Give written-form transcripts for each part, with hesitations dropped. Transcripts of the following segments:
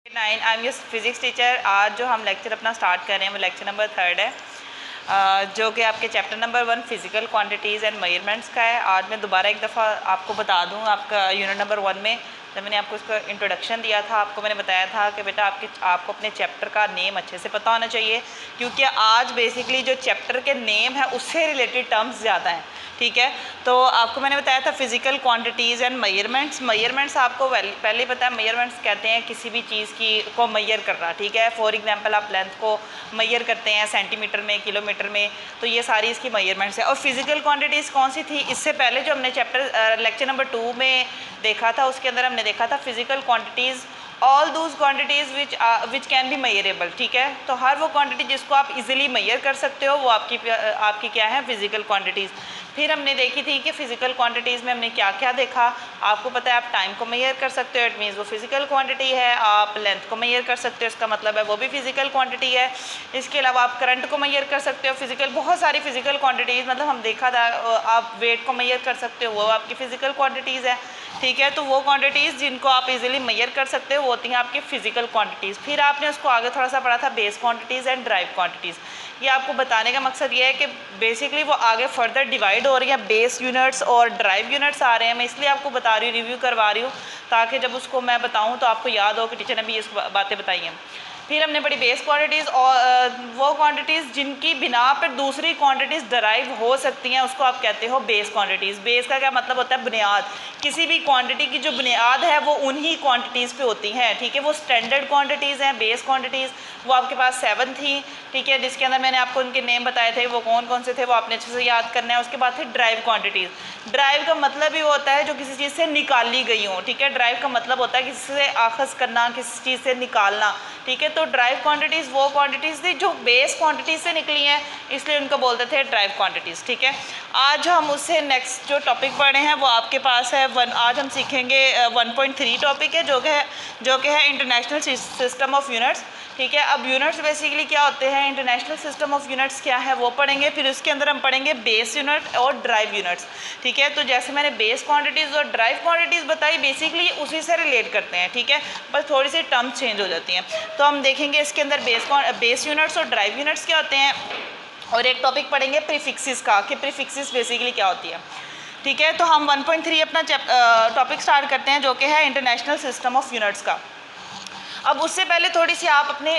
9 I am your physics teacher. आज जो हम लेक्चर अपना स्टार्ट कर रहे हैं वो लेक्चर नंबर 3 है, जो कि आपके chapter number 1 physical quantities and measurements का है। आज मैं दोबारा एक दफ़ा आपको बता दूं, आपका यूनिट नंबर 1 में जब मैंने आपको इसका इंट्रोडक्शन दिया था, आपको मैंने बताया था कि बेटा आपको अपने चैप्टर का नेम अच्छे से पता होना चाहिए, क्योंकि आज बेसिकली जो चैप्टर के नेम है उससे रिलेटेड टर्म्स ज़्यादा हैं। ठीक है, तो आपको मैंने बताया था फिज़िकल क्वांटिटीज़ एंड मेजरमेंट्स आपको पहले ही पता है। मेजरमेंट्स कहते हैं किसी भी चीज़ को मैयर करना। ठीक है, फॉर एग्जांपल आप लेंथ को मैयर करते हैं सेंटीमीटर में, किलोमीटर में, तो ये सारी इसकी मेजरमेंट्स है। और फिज़िकल क्वांटिटीज़ कौन सी थी? इससे पहले जो हमने चैप्टर लेक्चर नंबर 2 में देखा था, उसके अंदर हमने देखा था physical quantities all those quantities which can be measurable. ठीक है, तो हर वो क्वांटिटी जिसको आप इजीली मैयर कर सकते हो वो आपकी क्या है? Physical quantities. फिर हमने देखी थी कि फ़िज़िकल क्वांटिटीज़ में हमने क्या क्या देखा। आपको पता है आप टाइम को मैयर कर सकते हो, इट मीन्स वो फ़िज़िकल क्वांटिटी है। आप लेंथ को मैयर कर सकते हो, इसका मतलब है वो भी फ़िज़िकल क्वांटिटी है। इसके अलावा आप करंट को मैयर कर सकते हो, फ़िज़िकल बहुत सारी फ़िज़िकल क्वांटिटीज़, मतलब हम देखा था। आप वेट को मैयर कर सकते हो, वो आपकी फ़िज़िकल क्वांटिटीज़ है। ठीक है, तो वो क्वांटिटीज़ जिनको आप इजीली मैयर कर सकते हो वो होती हैं आपकी फ़िज़िकल क्वांटिटीज़। फिर आपने उसको आगे थोड़ा सा पढ़ा था base quantities and drive quantities. ये आपको बताने का मकसद ये है कि बेसिकली वो आगे फर्दर डिवाइड हो रही हैं, बेस यूनिट्स और ड्राइव यूनिट्स आ रहे हैं। मैं इसलिए आपको बता रही हूँ, रिव्यू करवा रही हूँ, ताकि जब उसको मैं बताऊँ तो आपको याद हो कि टीचर ने भी ये बातें बताई हैं। फिर हमने पढ़ी बेस क्वांटिटीज़, और वो क्वांटिटीज़ जिनकी बिना पर दूसरी क्वांटिटीज़ डराइव हो सकती हैं उसको आप कहते हो बेस क्वांटिटीज़। बेस का क्या मतलब होता है? बुनियाद। किसी भी क्वांटिटी की जो बुनियाद है वो उन्हीं क्वांटिटीज़ पे होती हैं। ठीक है, वो स्टैंडर्ड क्वांटिटीज़ हैं बेस क्वांटिटीज़। वो आपके पास 7 थी। ठीक है, जिसके अंदर मैंने आपको उनके नेम बताए थे, वो कौन कौन से थे वो आपने अच्छे से याद करना है। उसके बाद थे ड्राइव क्वांटिटीज़। ड्राइव का मतलब ही वो होता है जो किसी चीज़ से निकाली गई हो। ठीक है, ड्राइव का मतलब होता है किसी से आखज़ करना, किसी चीज़ से निकालना। ठीक है, तो ड्राइव क्वांटिटीज़ वो क्वांटिटीज़ थी जो बेस क्वांटिटीज़ से निकली हैं, इसलिए उनको बोलते थे ड्राइव क्वांटिटीज़। ठीक है, आज हम उससे नेक्स्ट जो टॉपिक पढ़े हैं वो आपके पास है आज हम सीखेंगे 1.3 टॉपिक है, जो कि है इंटरनेशनल सिस्टम ऑफ यूनिट्स। ठीक है, अब यूनिट्स बेसिकली क्या होते हैं, इंटरनेशनल सिस्टम ऑफ यूनिट्स क्या है वो पढ़ेंगे। फिर उसके अंदर हम पढ़ेंगे बेस यूनिट और ड्राइव यूनिट्स। ठीक है, तो जैसे मैंने बेस क्वांटिटीज़ और ड्राइव क्वांटिटीज़ बताई, बेसिकली उसी से रिलेट करते हैं। ठीक है, बस थोड़ी सी टर्म्स चेंज हो जाती हैं। तो हम देखेंगे इसके अंदर बेस यूनिट्स और ड्राइव यूनिट्स क्या होते हैं, और एक टॉपिक पढ़ेंगे प्रीफिक्सेस का, कि प्रीफिक्सेस बेसिकली क्या होती है। ठीक है, तो हम 1.3 अपना टॉपिक स्टार्ट करते हैं, जो कि है इंटरनेशनल सिस्टम ऑफ यूनिट्स का। अब उससे पहले थोड़ी सी आप अपने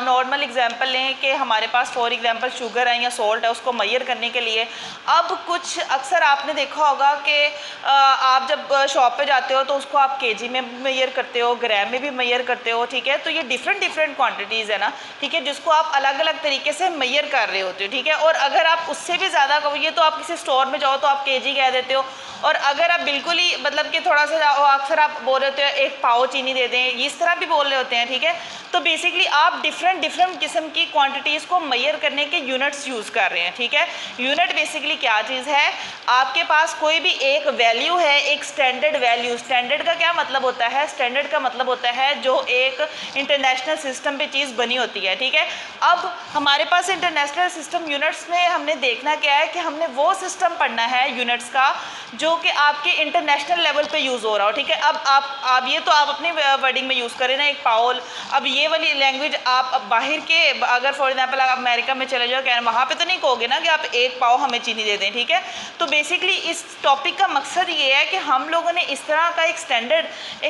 नॉर्मल एग्जांपल लें कि हमारे पास फॉर एग्जांपल शुगर है या सॉल्ट है, उसको मैयर करने के लिए अब कुछ अक्सर आपने देखा होगा कि आप जब शॉप पे जाते हो तो उसको आप केजी में मैयर करते हो, ग्राम में भी मैयर करते हो। ठीक है, तो ये डिफरेंट क्वांटिटीज़ है ना। ठीक है, जिसको आप अलग अलग तरीके से मैयर कर रहे होते हो। ठीक है, और अगर आप उससे भी ज़्यादा कहोगे तो आप किसी स्टोर में जाओ तो आप केजी कह देते हो, और अगर आप बिल्कुल ही मतलब कि थोड़ा सा अक्सर आप बोल रहे होते हो एक पाव चीनी दे दें, इस तरह भी बोल रहे होते हैं। ठीक है, तो बेसिकली आप डिफरेंट किस्म की क्वांटिटीज़ को मैयर करने के यूनिट्स यूज़ कर रहे हैं। ठीक है, यूनिट बेसिकली क्या चीज़ है, आपके पास कोई भी एक वैल्यू है, एक स्टैंडर्ड वैल्यू। स्टैंडर्ड का क्या मतलब होता है? स्टैंडर्ड का मतलब होता है जो एक इंटरनेशनल सिस्टम पे चीज़ बनी होती है। ठीक है, अब हमारे पास इंटरनेशनल सिस्टम यूनिट्स में हमने देखना क्या है कि हमने वो सिस्टम पढ़ना है यूनिट्स का जो कि आपके इंटरनेशनल लेवल पे यूज़ हो रहा हो। ठीक है, अब आप ये तो आप अपनी वर्डिंग में यूज़ करें ना, एक पाउल। अब ये वाली लैंग्वेज आप बाहर के, अगर फॉर एग्जांपल आप अमेरिका में चले जाओ, क्या वहाँ पे तो नहीं कहोगे ना कि आप एक पाव हमें चीनी दे दें। ठीक है, तो बेसिकली इस टॉपिक का मकसद ये है कि हम लोगों ने इस तरह का एक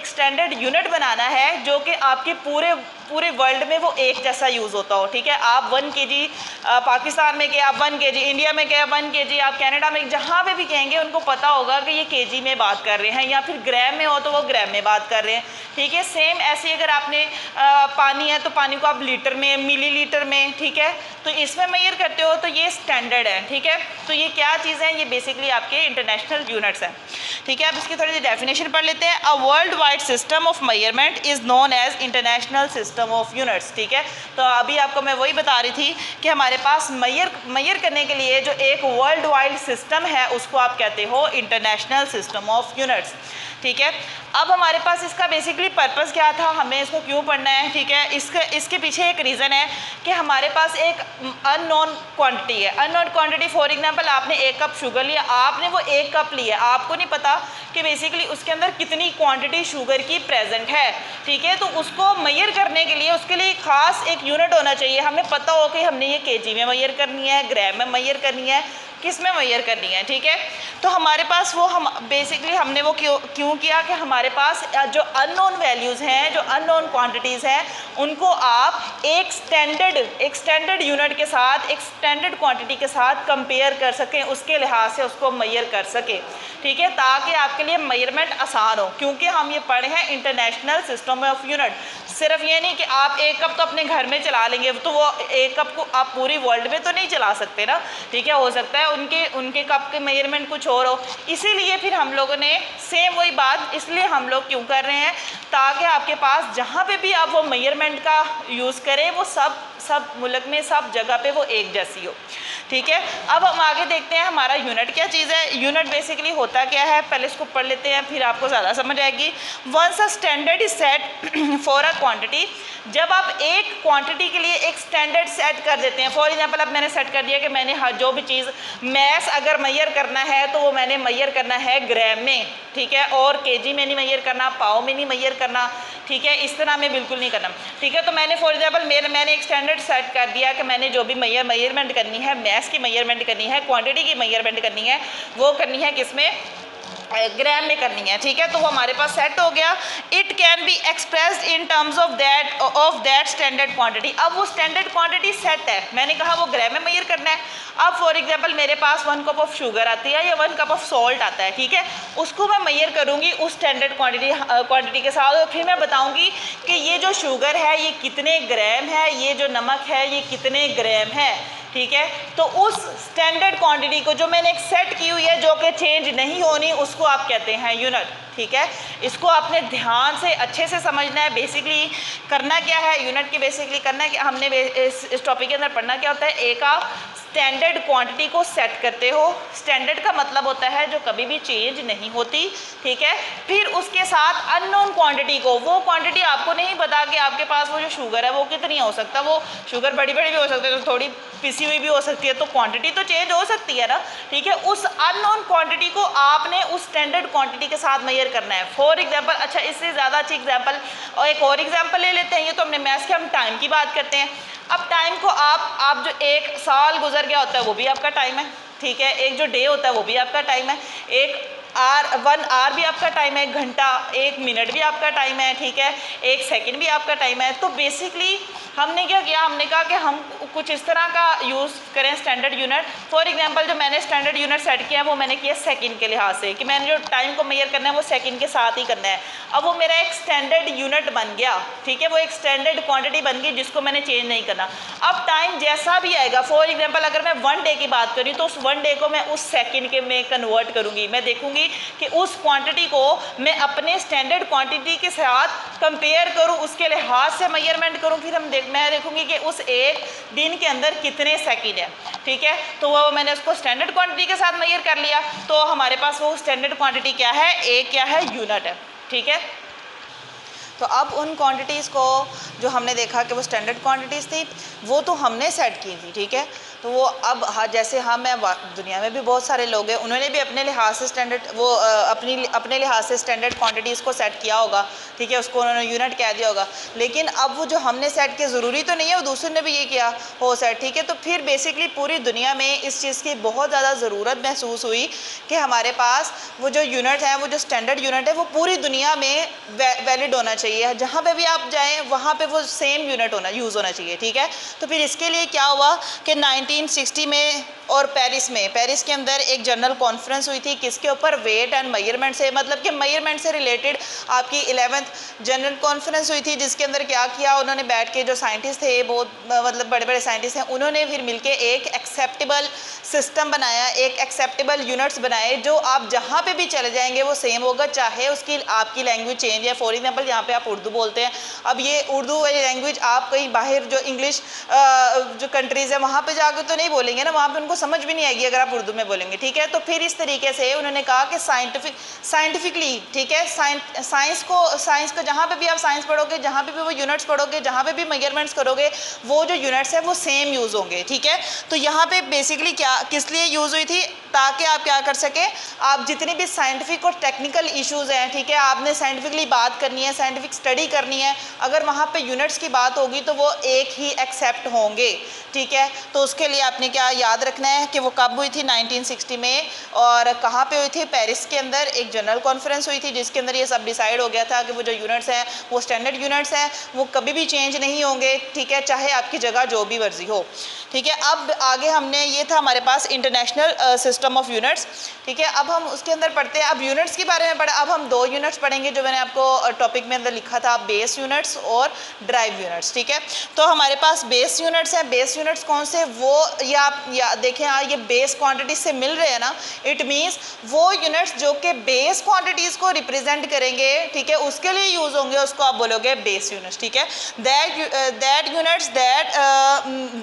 स्टैंडर्ड यूनिट बनाना है जो कि आपके पूरे वर्ल्ड में वो एक जैसा यूज़ होता हो। ठीक है, आप 1 kg पाकिस्तान में क्या, आप 1 kg इंडिया में क्या 1 kg, आप कनाडा में जहाँ पे भी कहेंगे उनको पता होगा कि ये केजी में बात कर रहे हैं, या फिर ग्राम में हो तो वो ग्राम में बात कर रहे हैं। ठीक है, सेम ऐसे अगर आपने पानी है तो पानी को आप लीटर में, मिलीलीटर में, ठीक है, तो इसमें मैयर करते हो तो ये स्टैंडर्ड है। ठीक है, तो ये क्या चीज़ है, ये बेसिकली आपके इंटरनेशनल यूनिट्स हैं। ठीक है, अब इसकी थोड़ी सी डेफिनेशन पढ़ लेते हैं। A world wide system of measurement is known as international system of units. ठीक है, तो अभी आपको मैं वही बता रही थी कि हमारे पास मैयर करने के लिए जो एक वर्ल्ड वाइड सिस्टम है उसको आप कहते हो इंटरनेशनल सिस्टम ऑफ यूनिट्स। ठीक है, अब हमारे पास इसका बेसिकली पर्पस क्या था, हमें इसको क्यों क्यों पढ़ना है, ठीक है। इसके पीछे एक रीज़न है कि हमारे पास एक अननोन क्वांटिटी है। अननोन क्वांटिटी फॉर एग्जांपल आपने 1 कप शुगर लिया, आपने वो 1 कप लिया, आपको नहीं पता कि बेसिकली उसके अंदर कितनी क्वांटिटी शुगर की प्रेजेंट है, ठीक है। तो उसको मेजर करने के लिए उसके लिए खास एक यूनिट होना चाहिए। हमें पता हो कि हमने ये केजी में मेजर करनी है, ग्राम में मेजर करनी है, किस में मेजर करनी है, ठीक है। तो हमारे पास वो हम बेसिकली हमने वो क्यों किया कि हमारे पास जो अननोन वैल्यूज़ हैं, जो अननोन क्वांटिटीज़ हैं, उनको आप एक स्टैंडर्ड यूनिट के साथ, एक स्टैंडर्ड क्वांटिटी के साथ कंपेयर कर सकें, उसके लिहाज से उसको मेजर कर सकें, ठीक है, ताकि आपके लिए मेजरमेंट आसान हो। क्योंकि हम ये पढ़े हैं इंटरनेशनल सिस्टम ऑफ यूनिट। सिर्फ ये नहीं कि आप 1 कप तो अपने घर में चला लेंगे, तो वो 1 कप को आप पूरी वर्ल्ड में तो नहीं चला सकते ना, ठीक है। हो सकता है उनके कप के मेजरमेंट कुछ और हो। इसीलिए फिर हम लोगों ने सेम वही बात इसलिए हम लोग क्यों कर रहे हैं, ताकि आपके पास जहाँ पे भी आप वो मेजरमेंट का यूज़ करें वो सब मुल्क में सब जगह पे वो एक जैसी हो, ठीक है। अब हम आगे देखते हैं हमारा यूनिट क्या चीज़ है। यूनिट बेसिकली होता क्या है, पहले इसको पढ़ लेते हैं, फिर आपको ज़्यादा समझ आएगी। Once a standard is set for a quantity, जब आप एक क्वांटिटी के लिए एक स्टैंडर्ड सेट कर देते हैं, फॉर एग्जांपल अब मैंने सेट कर दिया कि मैंने जो भी चीज़ मैस अगर मेजर करना है तो वो मैंने मेजर करना है ग्राम में, ठीक है, और केजी में नहीं मेजर करना, पाव में नहीं मेजर करना, ठीक है, इस तरह में बिल्कुल नहीं करना, ठीक है। तो मैंने फॉर एग्जांपल मैंने एक स्टैंडर्ड सेट कर दिया कि मैंने जो भी मेजरमेंट करनी है, मैस की मेजरमेंट करनी है, क्वांटिटी की मेजरमेंट करनी है, वो करनी है किसमें, ग्राम में करनी है, ठीक है। तो वो हमारे पास सेट हो गया। It can be expressed in terms of that standard quantity. अब वो स्टैंडर्ड क्वांटिटी सेट है, मैंने कहा वो ग्राम में मेजर करना है। अब फॉर एग्जांपल मेरे पास 1 कप ऑफ शुगर आती है या 1 कप ऑफ सॉल्ट आता है, ठीक है, उसको मैं मेजर करूँगी उस स्टैंडर्ड क्वांटिटी के साथ, और फिर मैं बताऊँगी कि ये जो शुगर है ये कितने ग्राम है, ये जो नमक है ये कितने ग्राम है, ठीक है। तो उस स्टैंडर्ड क्वांटिटी को जो मैंने एक सेट की हुई है, जो कि चेंज नहीं होनी, उसको आप कहते हैं यूनिट, ठीक है। इसको आपने ध्यान से अच्छे से समझना है। बेसिकली करना क्या है यूनिट की, बेसिकली करना है कि हमने इस टॉपिक के अंदर पढ़ना क्या होता है, एक आप स्टैंडर्ड क्वांटिटी को सेट करते हो। स्टैंडर्ड का मतलब होता है जो कभी भी चेंज नहीं होती, ठीक है। फिर उसके साथ अननोन क्वांटिटी को, वो क्वांटिटी आपको नहीं पता कि आपके पास वो जो शुगर है वो कितनी हो सकता है, वो शुगर बड़ी बड़ी भी हो सकती है, तो थोड़ी पिसी हुई भी हो सकती है, तो क्वांटिटी तो चेंज हो सकती है ना, ठीक है। उस अननोन क्वांटिटी को आपने उस स्टैंडर्ड क्वांटिटी के साथ मेजर करना है। फॉर एग्जांपल, अच्छा इससे ज़्यादा अच्छी एग्जांपल और एक और एग्जांपल ले लेते हैं। ये तो हमने मैथ्स के, हम टाइम की बात करते हैं। अब टाइम को आप जो 1 साल गुजर गया होता है वो भी आपका टाइम है, ठीक है। एक जो डे होता है वो भी आपका टाइम है। 1 आवर भी आपका टाइम है, घंटा 1 मिनट भी आपका टाइम है, ठीक है, 1 सेकंड भी आपका टाइम है। तो बेसिकली हमने क्या किया, हमने कहा कि हम कुछ इस तरह का यूज़ करें स्टैंडर्ड यूनिट। फॉर एग्जांपल जो मैंने स्टैंडर्ड यूनिट सेट किया वो मैंने किया सेकंड के लिहाज से, कि मैंने जो टाइम को मेजर करना है वो सेकंड के साथ ही करना है। अब वो मेरा एक स्टैंडर्ड यूनिट बन गया, ठीक है, वो एक स्टैंडर्ड क्वांटिटी बन गई जिसको मैंने चेंज नहीं करना। अब टाइम जैसा भी आएगा, फॉर एग्जाम्पल अगर मैं 1 डे की बात करूँ तो उस 1 डे को मैं उस सेकेंड के में कन्वर्ट करूँगी। मैं देखूँगी कि उस क्वांटिटी को मैं अपने स्टैंडर्ड क्वांटिटी के साथ कंपेयर करूं, उसके लिहाज से मेजरमेंट करूं, फिर मैं देखूंगी कि उस एक दिन के अंदर कितने सेकंड है, ठीक है। तो वो मैंने उसको स्टैंडर्ड क्वांटिटी के साथ मेजर कर लिया, तो हमारे पास वो स्टैंडर्ड क्वांटिटी क्या है, एक क्या है, यूनिट है, ठीक है। तो अब उन क्वांटिटीज़ को जो हमने देखा कि वो स्टैंडर्ड क्वांटिटीज़ थी, वो तो हमने सेट की थी, ठीक है। तो वो अब जैसे हम दुनिया में भी बहुत सारे लोग हैं, उन्होंने भी अपने लिहाज से अपने लिहाज से स्टैंडर्ड क्वांटिटीज़ को सेट किया होगा, ठीक है, उसको उन्होंने यूनिट कह दिया होगा। लेकिन अब वो जो हमने सेट किया ज़रूरी तो नहीं है वो दूसरे ने भी ये किया हो सेट, ठीक है। तो फिर बेसिकली पूरी दुनिया में इस चीज़ की बहुत ज़्यादा ज़रूरत महसूस हुई कि हमारे पास वो जो यूनिट है, वो जो स्टैंडर्ड यूनिट है, वो पूरी दुनिया में वैलिड होना चाहिए। जहाँ पे भी आप जाएँ वहाँ पे वो सेम यूनिट यूज़ होना चाहिए, ठीक है। तो फिर इसके लिए क्या हुआ कि 1960 में और पेरिस के अंदर एक जनरल कॉन्फ्रेंस हुई थी, किसके ऊपर, वेट एंड मेजरमेंट से, मतलब कि मेजरमेंट से रिलेटेड आपकी 11th जनरल कॉन्फ्रेंस हुई थी, जिसके अंदर क्या किया, उन्होंने बैठ के, जो साइंटिस्ट थे, बहुत मतलब बड़े बड़े साइंटिस्ट हैं, उन्होंने फिर मिलके एक एक्सेप्टेबल सिस्टम बनाया, एक एक्सेप्टेबल यूनिट्स बनाए, जो आप जहाँ पे भी चले जाएंगे वो सेम होगा, चाहे उसकी आपकी लैंग्वेज चेंज है। फॉर एग्जाम्पल यहाँ पे आप उर्दू बोलते हैं, अब ये उर्दू वाली लैंग्वेज आप कहीं बाहर जो इंग्लिश जो कंट्रीज़ है वहाँ पे जाकर में तो नहीं बोलेंगे ना, वहाँ पे उनको समझ भी नहीं आएगी अगर आप उर्दू में बोलेंगे, ठीक है। तो फिर इस तरीके से उन्होंने कहा कि साइंटिफिकली, ठीक है, साइंस को जहाँ पे भी आप साइंस पढ़ोगे, जहाँ पे भी वो यूनिट्स पढ़ोगे, जहाँ पे भी मेजरमेंट्स करोगे, वो जो यूनिट्स है वो सेम यूज़ होंगे, ठीक है। तो यहाँ पे बेसिकली क्या किस लिए यूज़ हुई थी, ताकि आप क्या कर सकें, आप जितनी भी साइंटिफिक और टेक्निकल इश्यूज़ हैं, ठीक है, आपने साइंटिफिकली बात करनी है, साइंटिफिक स्टडी करनी है, अगर वहाँ पे यूनिट्स की बात होगी तो वो एक ही एक्सेप्ट होंगे, ठीक है। तो उसके लिए आपने क्या याद रखना है कि वो कब हुई थी, 1960 में, और कहाँ पे हुई थी, पेरिस के अंदर एक जनरल कॉन्फ्रेंस हुई थी, जिसके अंदर ये सब डिसाइड हो गया था कि वो जो यूनिट्स हैं वो स्टैंडर्ड यूनिट्स हैं, वो कभी भी चेंज नहीं होंगे, ठीक है, चाहे आपकी जगह जो भी मर्जी हो, ठीक है। अब आगे हमने, ये था हमारे पास इंटरनेशनल सिस्टम ऑफ यूनिट्स, ठीक है। अब हम उसके अंदर पढ़ते हैं, अब यूनिट्स के बारे में पढ़ा, अब हम 2 यूनिट्स पढ़ेंगे जो मैंने आपको टॉपिक में अंदर लिखा था, बेस यूनिट्स और ड्राइव यूनिट्स, ठीक है। तो हमारे पास बेस यूनिट्स हैं, बेस यूनिट्स कौन से, वो या देखें ये बेस क्वांटिटी से मिल रहे हैं ना, इट मीन्स वो यूनिट्स जो कि बेस क्वांटिटीज़ को रिप्रेजेंट करेंगे, ठीक है, उसके लिए यूज़ होंगे, उसको आप बोलोगे बेस यूनिट्स, ठीक है। The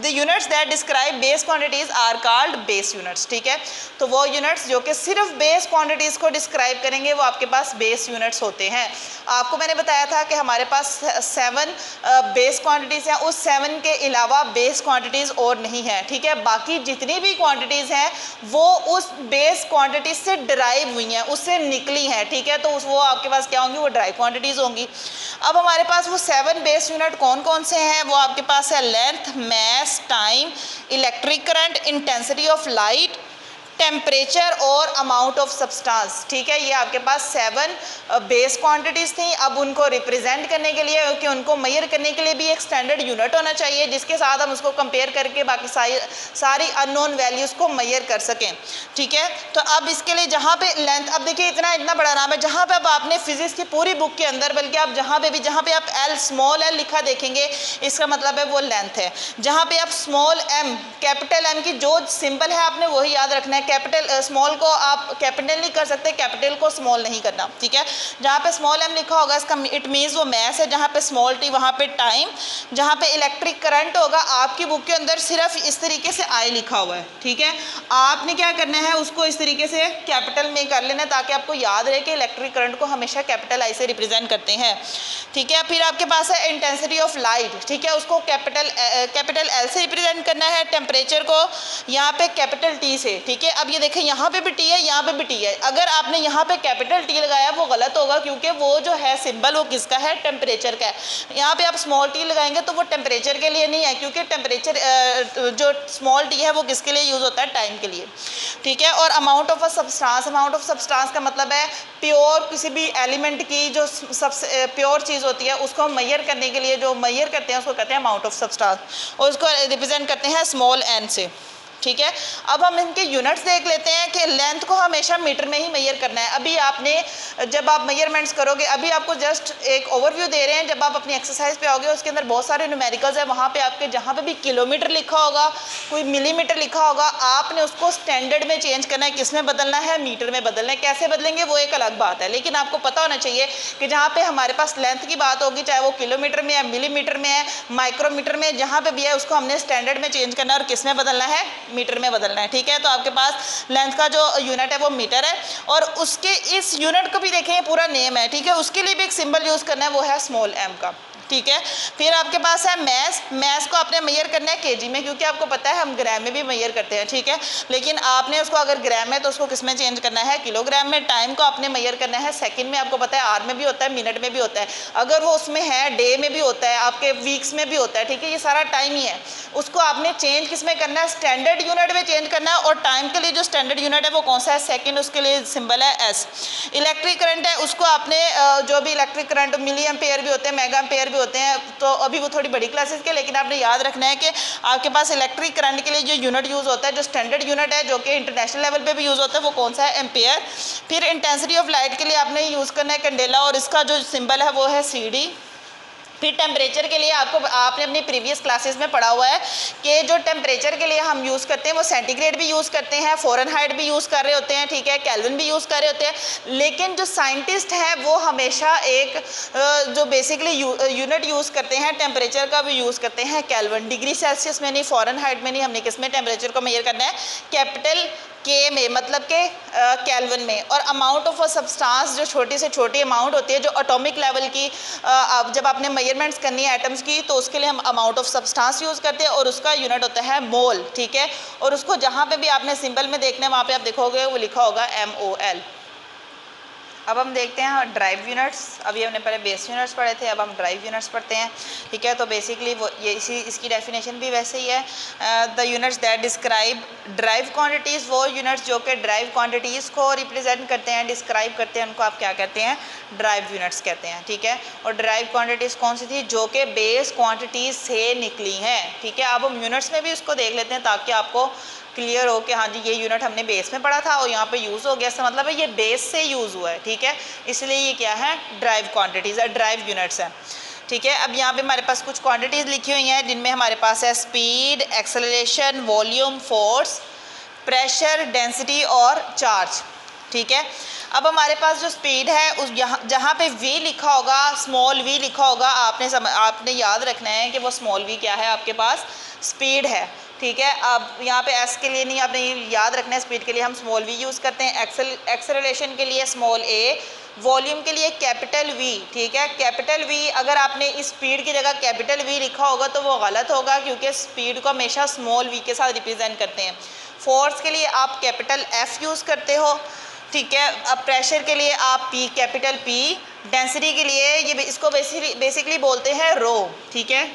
units that describe base quantities are called base units, ठीक है। तो वो यूनिट्स जो कि सिर्फ बेस क्वांटिटीज़ को डिस्क्राइब करेंगे वो आपके पास बेस यूनिट्स होते हैं। आपको मैंने बताया था कि हमारे पास 7 बेस क्वांटिटीज़ हैं, उस 7 के अलावा बेस क्वांटिटीज़ और नहीं है, ठीक है। बाकी जितनी भी क्वांटिटीज़ हैं वो उस बेस क्वांटिटी से डिराइव हुई हैं, उससे निकली हैं, ठीक है। तो वो आपके पास क्या होंगी, वो ड्राइव क्वांटिटीज़ होंगी। अब हमारे पास वो 7 बेस यूनिट कौन कौन से हैं, वो आपके पास है length, mass, time, electric current, intensity of light, temperature और अमाउंट ऑफ सब्सटेंस, ठीक है। ये आपके पास 7 बेस क्वांटिटीज़ थी। अब उनको रिप्रेजेंट करने के लिए, क्योंकि उनको मेजर करने के लिए भी एक स्टैंडर्ड यूनिट होना चाहिए जिसके साथ हम उसको कंपेयर करके बाकी सारी अननोन वैल्यूज़ को मेजर कर सकें, ठीक है। तो अब इसके लिए जहाँ पे लेंथ, अब देखिए इतना बड़ा नाम है, जहाँ पे अब आपने फिजिक्स की पूरी बुक के अंदर, बल्कि आप जहाँ पे आप एल, स्मॉल एल लिखा देखेंगे, इसका मतलब है वो लेंथ है। जहाँ पे आप स्मॉल एम, कैपिटल एम की जो सिंबल है आपने वही याद रखना है, कैपिटल स्मॉल को आप कैपिटल नहीं कर सकते, कैपिटल को स्मॉल नहीं करना, ठीक है। जहाँ पे स्मॉल एम लिखा होगा इसका इट मीन्स वो मैस है, जहाँ पे स्मॉल टी वहाँ पे टाइम, जहाँ पे इलेक्ट्रिक करंट होगा आपकी बुक के अंदर सिर्फ इस तरीके से आई लिखा हुआ है, ठीक है। आपने क्या करना है, उसको इस तरीके से कैपिटल में कर लेना ताकि आपको याद रहे कि इलेक्ट्रिक करंट को हमेशा कैपिटल आई से रिप्रेजेंट करते हैं, ठीक है। फिर आपके पास है इंटेंसिटी ऑफ लाइट, ठीक है, उसको कैपिटल एल से रिप्रेजेंट करना है। टेम्परेचर को यहाँ पे कैपिटल टी से, ठीक है। अब ये देखें यहाँ पे भी टी है, यहाँ पे भी टी है, अगर आपने यहाँ पे कैपिटल टी लगाया वो गलत होगा, क्योंकि वो जो है सिंबल वो किसका है, टेम्परेचर का है। यहाँ पे आप स्मॉल टी लगाएंगे तो वो टेम्परेचर के लिए नहीं है, क्योंकि टेम्परेचर जो स्मॉल टी है वो किसके लिए यूज़ होता है, टाइम के लिए, ठीक है। और amount of a substance, amount of substance का मतलब है प्योर किसी भी एलिमेंट की जो सबसे प्योर चीज़ होती है उसको मेजर करने के लिए जो मेजर करते हैं उसको कहते हैं अमाउंट ऑफ सब्सटेंस, और उसको रिप्रेजेंट करते हैं स्मॉल एन से, ठीक है। अब हम इनके यूनिट्स देख लेते हैं कि लेंथ को हमेशा मीटर में ही मेजर करना है। अभी आपने जब आप मेजरमेंट्स करोगे, अभी आपको जस्ट एक ओवरव्यू दे रहे हैं, जब आप अपनी एक्सरसाइज पे आओगे उसके अंदर बहुत सारे न्यूमेरिकल्स है, वहाँ पे आपके जहाँ पे भी किलोमीटर लिखा होगा, कोई मिलीमीटर लिखा होगा, आपने उसको स्टैंडर्ड में चेंज करना है। किस में बदलना है, मीटर में बदलना है। कैसे बदलेंगे वो एक अलग बात है, लेकिन आपको पता होना चाहिए कि जहाँ पे हमारे पास लेंथ की बात होगी, चाहे वो किलोमीटर में है, मिलीमीटर में है, माइक्रोमीटर में, जहाँ पे भी है उसको हमने स्टैंडर्ड में चेंज करना है और किस में बदलना है, मीटर में बदलना है, ठीक है। तो आपके पास लेंथ का जो यूनिट है वो मीटर है, और उसके इस यूनिट को भी देखें पूरा नेम है, ठीक है, उसके लिए भी एक सिंबल यूज़ करना है, वो है स्मॉल एम का, ठीक है। फिर आपके पास है मैस, मैस को आपने मेजर करना है केजी में, क्योंकि आपको पता है हम ग्राम में भी मेजर करते हैं, ठीक है, लेकिन आपने उसको अगर ग्राम में तो उसको किस में चेंज करना है, किलोग्राम में। टाइम को आपने मेजर करना है सेकंड में, आपको पता है आवर में भी होता है, मिनट में भी होता है, अगर वो उसमें है डे में भी होता है, आपके वीक्स में भी होता है, ठीक है, ये सारा टाइम ही है, उसको आपने चेंज किस में करना है, स्टैंडर्ड यूनिट में चेंज करना है। और टाइम के लिए जो स्टैंडर्ड यूनिट है वो कौन सा है, सेकेंड, उसके लिए सिंबल है एस। इलेक्ट्रिक करंट है, उसको आपने जो भी इलेक्ट्रिक करंट मिली एम्पेयर भी होते हैं, मेगा एम्पेयर भी होते हैं, तो अभी वो थोड़ी बड़ी क्लासेस के, लेकिन आपने याद रखना है कि आपके पास इलेक्ट्रिक करंट के लिए जो यूनिट यूज़ होता है, जो स्टैंडर्ड यूनिट है, जो कि इंटरनेशनल लेवल पे भी यूज़ होता है, वो कौन सा है, एम्पेयर। फिर इंटेंसिटी ऑफ लाइट के लिए आपने यूज़ करना है कैंडेला, और इसका जो सिंबल है वो है सी डी। फिर टेम्परेचर के लिए आपने अपनी प्रीवियस क्लासेस में पढ़ा हुआ है कि जो टेम्परेचर के लिए हम यूज़ करते हैं वो सेंटीग्रेड भी यूज़ करते हैं, फ़ारेनहाइट भी यूज़ कर रहे होते हैं, ठीक है, केल्विन भी यूज़ कर रहे होते हैं। लेकिन जो साइंटिस्ट हैं वो हमेशा एक जो बेसिकली यूनिट यूज़ करते हैं टेम्परेचर का भी यूज़ करते हैं केल्विन। डिग्री सेल्सियस में नहीं, फ़ारेनहाइट में नहीं, हमने किस में टेम्परेचर को मेजर करना है, कैपिटल के में, मतलब के केल्विन में। और अमाउंट ऑफ अ सब्सटेंस जो छोटी से छोटी अमाउंट होती है, जो एटॉमिक लेवल की जब आपने मेजरमेंट्स करनी है एटम्स की, तो उसके लिए हम अमाउंट ऑफ सब्सटेंस यूज़ करते हैं और उसका यूनिट होता है मोल, ठीक है। और उसको जहाँ पे भी आपने सिंबल में देखना है वहाँ पे आप देखोगे वो लिखा होगा MOL। अब हम देखते हैं ड्राइव यूनिट्स। अभी हमने पहले बेस यूनिट्स पढ़े थे, अब हम ड्राइव यूनिट्स पढ़ते हैं, ठीक है। तो बेसिकली वो ये इसकी डेफिनेशन भी वैसे ही है, the units that describe drive quantities, वो यूनिट्स जो कि ड्राइव क्वांटिटीज़ को रिप्रेजेंट करते हैं, डिस्क्राइब करते हैं, उनको आप क्या कहते हैं, ड्राइव यूनिट्स कहते हैं, ठीक है। और ड्राइव क्वांटिटीज़ कौन सी थी, जो कि बेस क्वांटिटीज़ से निकली हैं, ठीक है। अब हम यूनिट्स में भी उसको देख लेते हैं ताकि आपको क्लियर हो कि हाँ जी ये यूनिट हमने बेस में पढ़ा था और यहाँ पे यूज़ हो गया, इसका मतलब है ये बेस से यूज़ हुआ है, ठीक है। इसलिए ये क्या है, ड्राइव क्वांटिटीज़, ड्राइव यूनिट्स हैं, ठीक है। अब यहाँ पे हमारे पास कुछ क्वांटिटीज़ लिखी हुई हैं जिनमें हमारे पास है speed, acceleration, volume, force, pressure, density और चार्ज, ठीक है। अब हमारे पास जो स्पीड है उस जहाँ पे v लिखा होगा, स्मॉल v लिखा होगा, आपने याद रखना है कि वो स्मॉल v क्या है, आपके पास स्पीड है, ठीक है। अब यहाँ पे s के लिए नहीं, आपने याद रखना है स्पीड के लिए हम स्मॉल v यूज़ करते हैं, एक्सेलरेशन के लिए स्मॉल a, वॉल्यूम के लिए कैपिटल V, ठीक है। कैपिटल V, अगर आपने इस स्पीड की जगह कैपिटल V लिखा होगा तो वो गलत होगा क्योंकि स्पीड को हमेशा स्मॉल v के साथ रिप्रेजेंट करते हैं। फोर्स के लिए आप कैपिटल F यूज़ करते हो, ठीक है। अब प्रेशर के लिए आप P, कैपिटल P। डेंसिटी के लिए ये इसको बेसिकली बोलते हैं रो, ठीक है,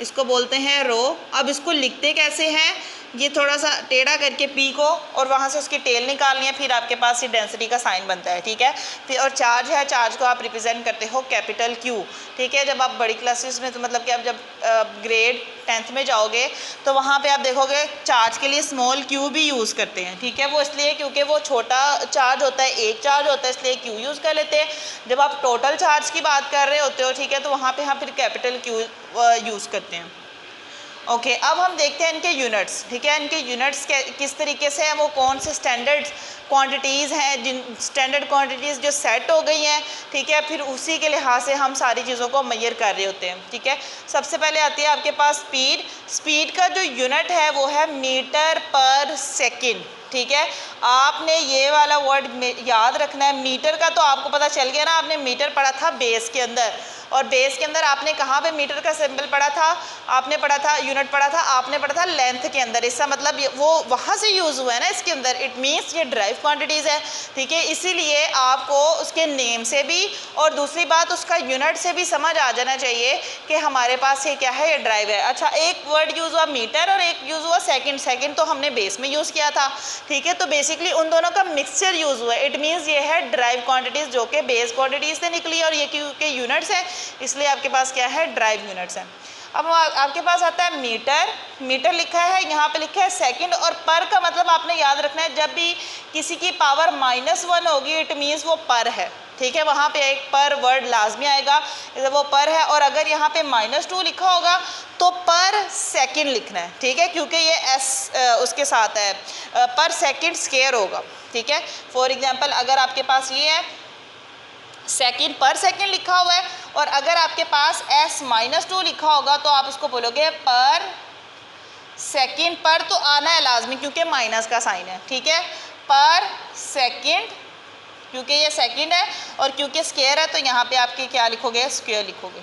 इसको बोलते हैं रो। अब इसको लिखते कैसे हैं, ये थोड़ा सा टेढ़ा करके P को और वहाँ से उसकी टेल निकालनी है, फिर आपके पास ये डेंसिटी का साइन बनता है, ठीक है। फिर और चार्ज है, चार्ज को आप रिप्रेजेंट करते हो कैपिटल Q, ठीक है। जब आप बड़ी क्लासेस में, तो मतलब कि आप जब ग्रेड 10th में जाओगे तो वहाँ पे आप देखोगे चार्ज के लिए स्मॉल q भी यूज़ करते हैं, ठीक है। वो इसलिए क्योंकि वो छोटा चार्ज होता है, एक चार्ज होता है, इसलिए q यूज़ कर लेते हैं। जब आप टोटल चार्ज की बात कर रहे होते हो, ठीक है, तो वहाँ पे हम फिर कैपिटल Q यूज़ करते हैं। ओके, अब हम देखते हैं इनके यूनिट्स, ठीक है। इनके यूनिट्स किस तरीके से हैं, वो कौन से स्टैंडर्ड क्वांटिटीज़ हैं, जिन स्टैंडर्ड क्वांटिटीज़ जो सेट हो गई हैं, ठीक है। फिर उसी के लिहाज से हम सारी चीज़ों को मेजर कर रहे होते हैं, ठीक है। सबसे पहले आती है आपके पास स्पीड। स्पीड का जो यूनिट है वो है मीटर पर सेकेंड, ठीक है। आपने ये वाला वर्ड याद रखना है। मीटर का तो आपको पता चल गया ना, आपने मीटर पढ़ा था बेस के अंदर, और बेस के अंदर आपने कहाँ पे मीटर का सिंबल पढ़ा था, आपने पढ़ा था यूनिट पढ़ा था, आपने पढ़ा था लेंथ के अंदर। इसका मतलब वो वहाँ से यूज़ हुआ है ना इसके अंदर, इट मीन्स ये ड्राइव क्वांटिटीज़ है, ठीक है। इसीलिए आपको उसके नेम से भी और दूसरी बात उसका यूनिट से भी समझ आ जाना चाहिए कि हमारे पास ये क्या है, ये ड्राइव है। अच्छा, एक वर्ड यूज़ हुआ मीटर और एक यूज़ हुआ सेकेंड। सेकेंड तो हमने बेस में यूज़ किया था, ठीक है। तो बेसिकली उन दोनों का मिक्सचर यूज़ हुआ है, इट मीन्स ये है ड्राइव क्वांटिटीज़ जो कि बेस क्वांटिटीज़ से निकली, और ये क्योंकि यूनिट्स है इसलिए आपके पास क्या है, ड्राइव यूनिट्स हैं। अब आपके पास आता है मीटर। मीटर लिखा है, यहाँ पे लिखा है सेकंड, और पर का मतलब आपने याद रखना है, जब भी किसी की पावर -1 होगी इट मीन्स वो पर है, ठीक है। वहाँ पे एक पर वर्ड लाजमी आएगा, वो पर है। और अगर यहाँ पे -2 लिखा होगा तो पर सेकंड लिखना है, ठीक है, क्योंकि ये एस उसके साथ है, पर सेकंड स्क्वायर होगा, ठीक है। फॉर एग्जांपल अगर आपके पास ये है सेकंड पर सेकंड लिखा हुआ है, और अगर आपके पास s-2 लिखा होगा तो आप उसको बोलोगे पर सेकंड। पर तो आना है लाजमी क्योंकि माइनस का साइन है, ठीक है। पर सेकंड, क्योंकि ये सेकंड है और क्योंकि स्क्वायर है तो यहाँ पे आपके क्या लिखोगे, स्क्वायर लिखोगे।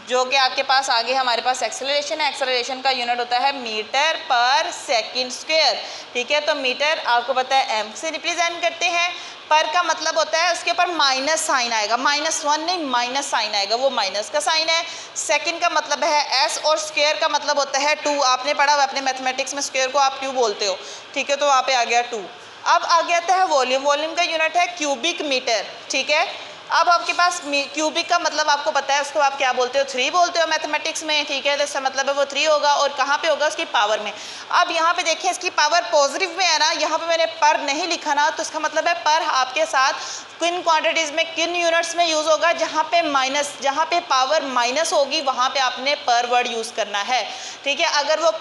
जो कि आपके पास आगे हमारे पास एक्सेलरेशन है। एक्सेलरेशन का यूनिट होता है मीटर पर सेकंड स्क्वायर, ठीक है। तो मीटर आपको पता है m से रिप्रेजेंट करते हैं। पर का मतलब होता है उसके ऊपर माइनस साइन आएगा, -1 नहीं, माइनस साइन आएगा, वो माइनस का साइन है। सेकंड का मतलब है s, और स्क्वायर का मतलब होता है 2। आपने पढ़ा हुआ अपने मैथमेटिक्स में, स्क्वायर को आप 2 बोलते हो, ठीक है। तो वहाँ पे आ गया 2। अब आ गया है वॉल्यूम। वॉल्यूम का यूनिट है क्यूबिक मीटर, ठीक है। अब आपके पास क्यूबिक का मतलब आपको पता है, उसको आप क्या बोलते हो, 3 बोलते हो मैथमेटिक्स में, ठीक है। तो इसका मतलब है वो 3 होगा और कहाँ पे होगा, उसकी पावर में। अब यहाँ पे देखिए इसकी पावर पॉजिटिव में है ना, यहाँ पे मैंने पर नहीं लिखा ना, तो इसका मतलब है पर आपके साथ किन क्वांटिटीज़ में, किन यूनिट्स में यूज़ होगा, जहाँ पे माइनस, जहाँ पे पावर माइनस होगी वहाँ पे आपने पर वर्ड यूज़ करना है, ठीक है। अगर वो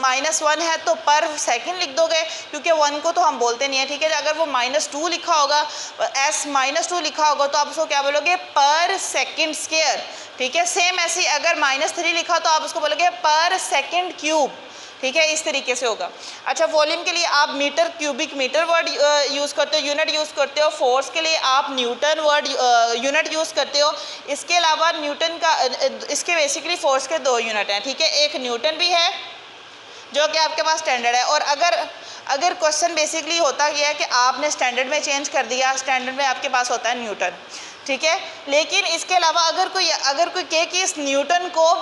-1 है तो पर सेकंड लिख दोगे, क्योंकि 1 को तो हम बोलते नहीं है, ठीक है। अगर वो -2 लिखा होगा, S-2 लिखा होगा, तो आप उसको क्या बोलोगे, पर सेकंड स्क्वायर, ठीक है। सेम ऐसे अगर -3 लिखा तो आप उसको बोलोगे पर सेकंड क्यूब, ठीक है। इस तरीके से होगा। अच्छा, वॉल्यूम के लिए आप metre cubic metre word use करते हो, यूनिट यूज़ करते हो। फोर्स के लिए आप न्यूटन वर्ड यूनिट यूज़ करते हो। इसके अलावा न्यूटन का इसके बेसिकली फोर्स के 2 यूनिट हैं, ठीक है। एक न्यूटन भी है जो कि आपके पास स्टैंडर्ड है, और अगर क्वेश्चन बेसिकली होता क्या है कि आपने स्टैंडर्ड में चेंज कर दिया, स्टैंडर्ड में आपके पास होता है न्यूटन, ठीक है। लेकिन इसके अलावा अगर कोई कहे कि इस न्यूटन को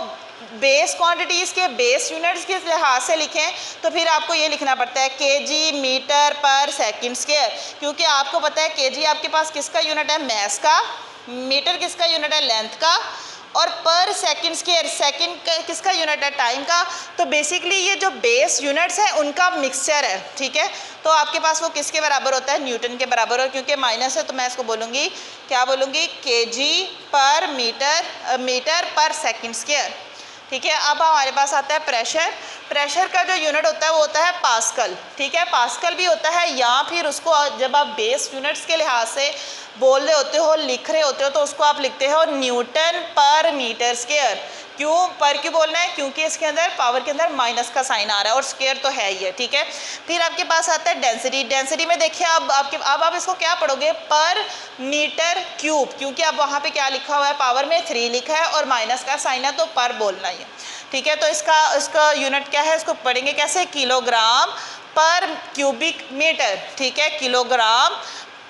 बेस क्वांटिटीज़ के बेस यूनिट्स के लिहाज से लिखें, तो फिर आपको ये लिखना पड़ता है केजी मीटर पर सेकंड स्क्वायर, क्योंकि आपको पता है केजी आपके पास किसका यूनिट है, मास का, मीटर किसका यूनिट है, लेंथ का, और पर सेकंड स्क्वायर सेकंड किसका यूनिट है, टाइम का। तो बेसिकली ये जो बेस यूनिट्स हैं उनका मिक्सचर है, ठीक है। तो आपके पास वो किसके बराबर होता है, न्यूटन के बराबर। और क्योंकि माइनस है तो मैं इसको बोलूँगी, क्या बोलूँगी, केजी पर मीटर पर सेकंड स्क्वायर, ठीक है। अब हमारे पास आता है प्रेशर। प्रेशर का जो यूनिट होता है वो होता है पास्कल, ठीक है। पास्कल भी होता है, या फिर उसको जब आप बेस यूनिट्स के लिहाज से बोल रहे होते हो, लिख रहे होते हो, तो उसको आप लिखते हो न्यूटन पर मीटर स्क्वायर। क्यों पर क्यों बोलना है, क्योंकि इसके अंदर पावर के अंदर माइनस का साइन आ रहा है और स्क्वायर तो है ही है, ठीक है। फिर आपके पास आता है डेंसिटी। डेंसिटी में देखिए अब आप इसको क्या पढ़ोगे, पर मीटर क्यूब, क्योंकि अब वहाँ पे क्या लिखा हुआ है, पावर में 3 लिखा है और माइनस का साइन है, तो पर बोलना ही है, ठीक है। तो इसका यूनिट क्या है, इसको पढ़ेंगे कैसे, किलोग्राम पर क्यूबिक मीटर, ठीक है। किलोग्राम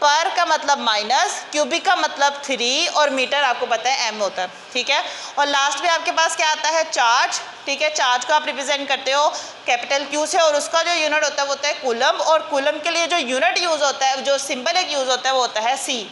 पर का मतलब माइनस, क्यूबिक का मतलब 3, और मीटर आपको पता है m होता है, ठीक है। और लास्ट में आपके पास क्या आता है, चार्ज, ठीक है। चार्ज को आप रिप्रेजेंट करते हो कैपिटल Q से, और उसका जो यूनिट होता है वो होता है कूलम, और कूलम के लिए जो यूनिट यूज़ होता है, जो सिंबल एक यूज़ होता है वो होता है C।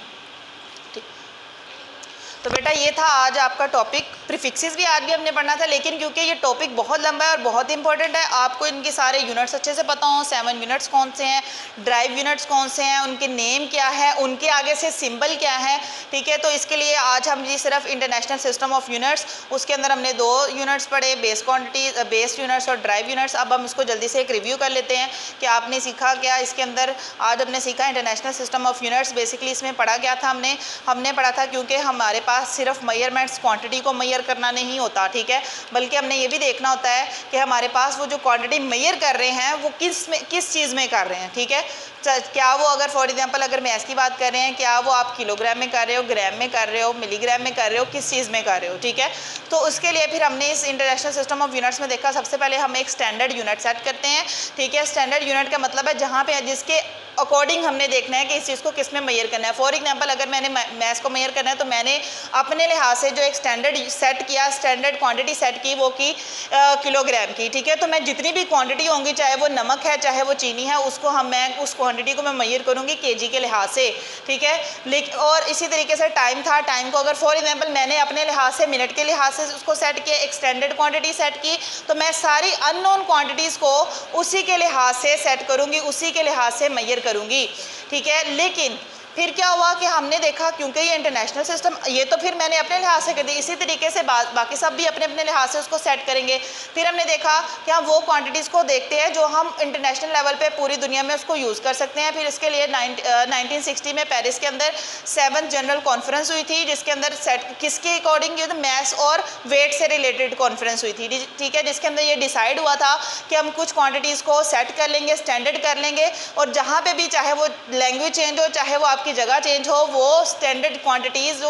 तो बेटा ये था आज आपका टॉपिक। प्रीफिक्सेस भी आज भी हमने पढ़ना था, लेकिन क्योंकि ये टॉपिक बहुत लंबा है और बहुत इंपॉर्टेंट है, आपको इनके सारे यूनिट्स अच्छे से पता हों, 7 यूनिट्स कौन से हैं, ड्राइव यूनिट्स कौन से हैं, उनके नेम क्या है, उनके आगे से सिंबल क्या है, ठीक है। तो इसके लिए आज हम जी सिर्फ इंटरनेशनल सिस्टम ऑफ यूनिट्स, उसके अंदर हमने 2 यूनिट्स पढ़े, बेस क्वान्टिटीज, बेस यूनिट्स और ड्राइव यूनिट्स। अब हम इसको जल्दी से एक रिव्यू कर लेते हैं कि आपने सीखा क्या इसके अंदर। आज हमने सीखा international system of units. Basically इसमें पढ़ा क्या था, हमने पढ़ा था क्योंकि हमारे पास सिर्फ मेजरमेंट्स क्वांटिटी को मेजर करना नहीं होता, ठीक है, बल्कि हमने ये भी देखना होता है कि हमारे पास वो जो क्वांटिटी मेजर कर रहे हैं वो किस चीज़ में कर रहे हैं, ठीक है। क्या वो अगर फॉर एग्जांपल अगर मैथ्स की बात कर रहे हैं, क्या वो आप किलोग्राम में कर रहे हो, ग्राम में कर रहे हो, मिलीग्राम में कर रहे हो, किस चीज़ में कर रहे हो, ठीक है। तो उसके लिए फिर हमने इस इंटरनेशनल सिस्टम ऑफ यूनिट्स में देखा, सबसे पहले हम एक स्टैंडर्ड यूनिट सेट करते हैं, ठीक है। स्टैंडर्ड यूनिट का मतलब है जहाँ पे जिसके अकॉर्डिंग हमने देखना है कि इस चीज़ को किस में मेजर करना है। फॉर एग्जांपल अगर मैंने मैथ्स को मेजर करना है तो मैंने अपने लिहाज से जो एक स्टैंडर्ड सेट किया, स्टैंडर्ड क्वांटिटी सेट की, वो की किलोग्राम की, ठीक है। तो मैं जितनी भी क्वांटिटी होंगी, चाहे वो नमक है चाहे वो चीनी है, उसको मैं उस क्वांटिटी को मैं मेजर करूँगी केजी के लिहाज से, ठीक है। लेकिन और इसी तरीके से टाइम था, टाइम को अगर फॉर एग्जाम्पल मैंने अपने लिहाज से मिनट के लिहाज से उसको सेट किया, एक स्टैंडर्ड क्वांटिटी सेट की, तो मैं सारी अननोन क्वांटिटीज़ को उसी के लिहाज से सेट करूँगी, उसी के लिहाज से मेजर करूँगी, ठीक है। लेकिन फिर क्या हुआ कि हमने देखा क्योंकि ये इंटरनेशनल सिस्टम, ये तो फिर मैंने अपने लिहाज से कर दी, इसी तरीके से बाकी सब भी अपने अपने लिहाज से उसको सेट करेंगे। फिर हमने देखा कि हम वो क्वांटिटीज़ को देखते हैं जो हम इंटरनेशनल लेवल पे पूरी दुनिया में उसको यूज़ कर सकते हैं। फिर इसके लिए 1960 में पेरिस के अंदर 7th जनरल कॉन्फ्रेंस हुई थी, जिसके अंदर सेट किसके अकॉर्डिंग, ये तो मैथ्स और वेट से रिलेटेड कॉन्फ्रेंस हुई थी, ठीक है, जिसके अंदर ये डिसाइड हुआ था कि हम कुछ क्वान्टिटीज़ को सेट कर लेंगे, स्टैंडर्ड कर लेंगे, और जहाँ पर भी चाहे वो लैंग्वेज चेंज हो, चाहे वो की जगह चेंज हो, वो स्टैंडर्ड क्वांटिटीज़,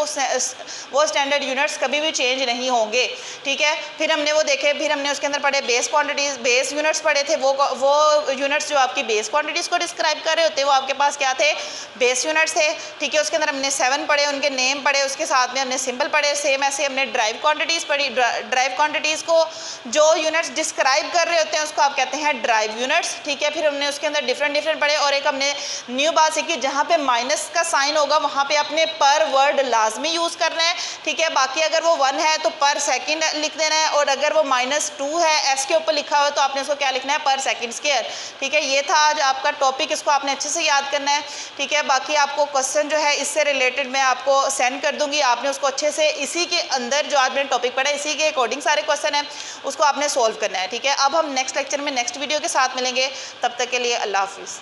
वो स्टैंडर्ड यूनिट्स कभी भी चेंज नहीं होंगे, ठीक है। फिर हमने वो देखे, फिर हमने उसके अंदर पढ़े बेस क्वांटिटीज़, बेस यूनिट्स पढ़े थे। वो यूनिट्स जो आपकी बेस क्वांटिटीज़ को डिस्क्राइब कर रहे होते हैं वो आपके पास क्या थे, बेस यूनिट्स थे, ठीक है। उसके अंदर हमने 7 पढ़े, उनके नेम पढ़े, उसके साथ में हमने सिंबल पढ़े। सेम ऐसे हमने ड्राइव क्वांटिटीज़ पढ़ी। ड्राइव क्वांटिटीज़ को जो यूनिट्स डिस्क्राइब कर रहे होते हैं उसको आप कहते हैं ड्राइव यूनिट्स, ठीक है। फिर हमने उसके अंदर डिफरेंट पढ़े, और एक हमने न्यू बात सीखी जहाँ पे इसका साइन होगा वहाँ पे आपने पर वर्ड लाजमी यूज़ करना है, ठीक है। बाकी अगर वो 1 है तो पर सेकंड लिख देना है, और अगर वो -2 है एस के ऊपर लिखा हुआ है तो आपने उसको क्या लिखना है, पर सेकंड स्क्वायर, ठीक है। ये था आज आपका टॉपिक, इसको आपने अच्छे से याद करना है, ठीक है। बाकी आपको क्वेश्चन जो है इससे रिलेटेड मैं आपको सेंड कर दूंगी, आपने उसको अच्छे से इसी के अंदर जो आज मैंने टॉपिक पढ़ा इसी के अकॉर्डिंग सारे क्वेश्चन हैं उसको आपने सॉल्व करना है, ठीक है। अब हम नेक्स्ट लेक्चर में नेक्स्ट वीडियो के साथ मिलेंगे, तब तक के लिए अल्लाह हाफिज़।